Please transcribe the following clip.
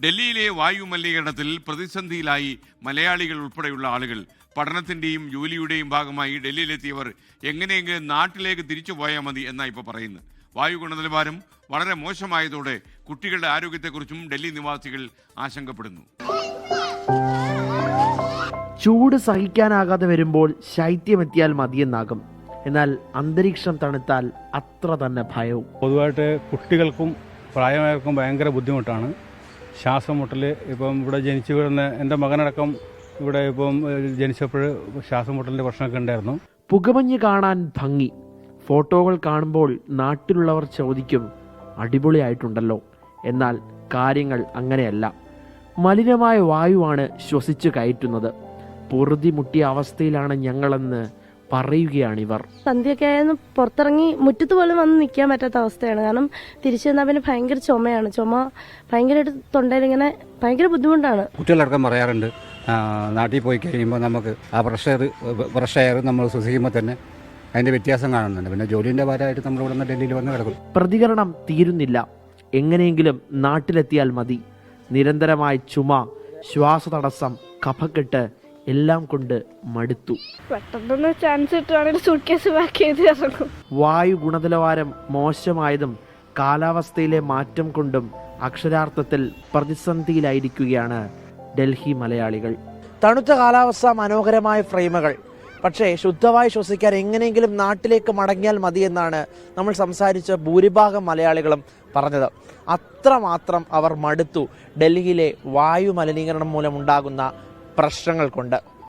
ഡൽഹിയിലെ വായു മലിനീകരണത്തിൽ പ്രതിസന്ധിയിലായി മലയാളികൾ ഉൾപ്പെടെയുള്ള ആളുകൾ. പഠനത്തിൻ്റെയും ജോലിയുടെയും ഭാഗമായി ഡൽഹിയിലെത്തിയവർ എങ്ങനെയെങ്കിലും നാട്ടിലേക്ക് തിരിച്ചു പോയാൽ മതി എന്നാണ് ഇപ്പോൾ പറയുന്നത്. വായു ഗുണനിലവാരം വളരെ മോശമായതോടെ കുട്ടികളുടെ ആരോഗ്യത്തെക്കുറിച്ചും ഡൽഹി നിവാസികൾ ആശങ്കപ്പെടുന്നു. ചൂട് സഹിക്കാനാകാതെ വരുമ്പോൾ ശൈത്യമെത്തിയാൽ മതിയെന്നാകും. എന്നാൽ അന്തരീക്ഷം തണുത്താൽ അത്ര തന്നെ ഭയവും. പൊതുവായിട്ട് കുട്ടികൾക്കും പ്രായമായവർക്കും ഭയങ്കര ബുദ്ധിമുട്ടാണ്. ശ്വാസം മുട്ടൽ. ഇപ്പം ഇവിടെ ജനിച്ചു വീഴുന്ന എൻ്റെ മകനടക്കം ഇവിടെ ഇപ്പം ജനിച്ചപ്പോൾ ശ്വാസം മുട്ടലിൻ്റെ പ്രശ്നമൊക്കെ ഉണ്ടായിരുന്നു. പുകമഞ്ഞ് കാണാൻ ഭംഗി, ഫോട്ടോകൾ കാണുമ്പോൾ നാട്ടിലുള്ളവർ ചോദിക്കും അടിപൊളിയായിട്ടുണ്ടല്ലോ. എന്നാൽ കാര്യങ്ങൾ അങ്ങനെയല്ല. മലിനമായ വായുവാണ് ശ്വസിച്ചു കയറ്റുന്നത്. പൊറുതി മുട്ടിയ അവസ്ഥയിലാണ് ഞങ്ങളെന്ന് പറയുകയാണിവർ. സന്ധ്യയൊക്കെ ആയിരുന്നു പുറത്തിറങ്ങി മുറ്റത്ത് പോലും വന്ന് നിൽക്കാൻ പറ്റാത്ത അവസ്ഥയാണ്. കാരണം തിരിച്ചു വന്നാൽ പിന്നെ ഭയങ്കര ചുമയാണ്. ചുമ ഭയങ്കരമായിട്ട് തൊണ്ടയിൽ ഇങ്ങനെ ഭയങ്കര ബുദ്ധിമുട്ടാണ്. കുട്ടികളടക്കം പറയാറുണ്ട് നാട്ടിൽ പോയി കഴിയുമ്പോൾ നമുക്ക് ആ ഫ്രഷ് എയർ നമ്മൾ ശ്വസിക്കുമ്പോൾ തന്നെ അതിൻ്റെ വ്യത്യാസം കാണുന്നുണ്ട്. പിന്നെ ജോലിൻ്റെ ഭാരമായിട്ട് നമ്മൾ ഇവിടെ നിന്ന് ഡൽഹിയിൽ വന്ന് കിടക്കും. പ്രതികരണം തീരുന്നില്ല. എങ്ങനെയെങ്കിലും നാട്ടിലെത്തിയാൽ മതി. നിരന്തരമായ ചുമ, ശ്വാസതടസ്സം, കഫക്കെട്ട് എല്ലാം കൊണ്ട് മടുത്തു. പെട്ടെന്ന് ചാൻസ് കിട്ടുവാണെങ്കിൽ സൂട്ട്കേസ് പാക്ക് ചെയ്ത് ഇറങ്ങും. വായു ഗുണനിലവാരം മോശമായതും കാലാവസ്ഥയിലെ മാറ്റം കൊണ്ടും അക്ഷരാർത്ഥത്തിൽ പ്രതിസന്ധിയിലായിരിക്കുകയാണ് ഡൽഹി മലയാളികൾ. തണുത്ത കാലാവസ്ഥ, മനോഹരമായ ഫ്രെയിമുകൾ, പക്ഷേ ശുദ്ധമായി ശ്വസിക്കാൻ എങ്ങനെയെങ്കിലും നാട്ടിലേക്ക് മടങ്ങിയാൽ മതിയെന്നാണ് നമ്മൾ സംസാരിച്ച ഭൂരിഭാഗം മലയാളികളും പറഞ്ഞത്. അത്രമാത്രം അവർ മടുത്തു ഡൽഹിയിലെ വായു മലിനീകരണം മൂലമുണ്ടാകുന്ന പ്രശ്നങ്ങൾ കൊണ്ട്.